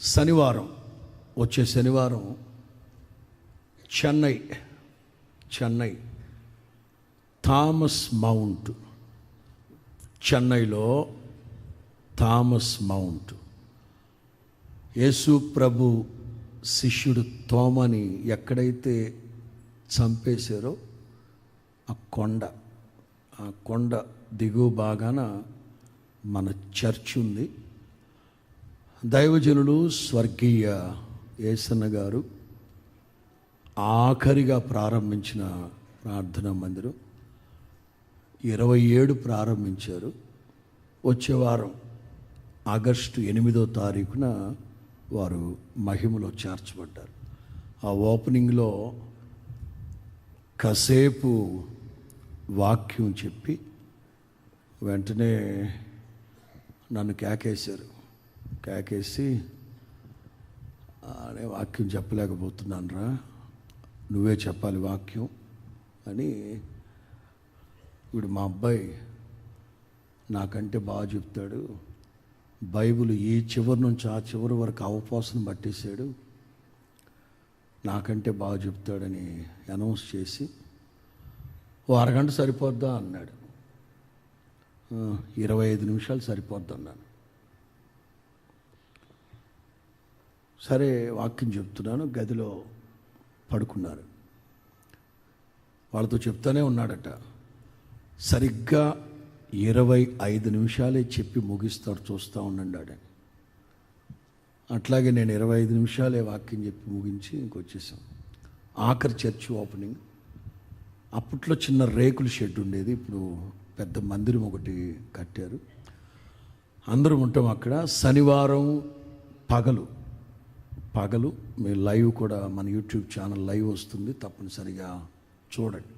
శనివారం, వచ్చే శనివారం చెన్నై థామస్ మౌంట్, చెన్నైలో థామస్ మౌంట్, యేసు ప్రభు శిష్యుడు తోమని ఎక్కడైతే చంపేశారో ఆ కొండ దిగువ భాగాన మన చర్చ్ ఉంది. దైవజనులు స్వర్గీయ యేసన్న గారు ఆఖరిగా ప్రారంభించిన ప్రార్థనా మందిరం 27 ప్రారంభించారు. వచ్చే వారం ఆగస్టు 8వ తారీఖున వారు మహిమలో చేర్చబడ్డారు. ఆ ఓపెనింగ్లో కాసేపు వాక్యం చెప్పి వెంటనే నన్ను కేకేసి అనే వాక్యం చెప్పలేకపోతున్నాను రా, నువ్వే చెప్పాలి వాక్యం అని. వీడు మా అబ్బాయి నాకంటే బాగా చెప్తాడు, బైబిల్ ఈ చివరి నుంచి ఆ చివరి వరకు అవపోసన పట్టేశాడు, నాకంటే బాగా చెప్తాడని అనౌన్స్ చేసి ఓ అరగంట సరిపోద్దా అన్నాడు. 25 నిమిషాలు సరిపోద్ది అన్నాను. సరే వాక్యం చెప్తున్నాను, గదిలో పడుకున్నారు. వాళ్ళతో చెప్తానే ఉన్నాడట, సరిగ్గా 25 నిమిషాలే చెప్పి ముగిస్తాడు, చూస్తూ ఉండండి ఆడని. అట్లాగే నేను 25 నిమిషాలే వాక్యం చెప్పి ముగించి ఇంకొచ్చేసాం. ఆఖరి చర్చ్ ఓపెనింగ్. అప్పట్లో చిన్న రేకుల షెడ్ ఉండేది, ఇప్పుడు పెద్ద మందిరం ఒకటి కట్టారు. అందరం ఉంటాం అక్కడ. శనివారం పగలు మీ లైవ్ కూడా మన యూట్యూబ్ ఛానల్ లైవ్ వస్తుంది, తప్పనిసరిగా చూడండి.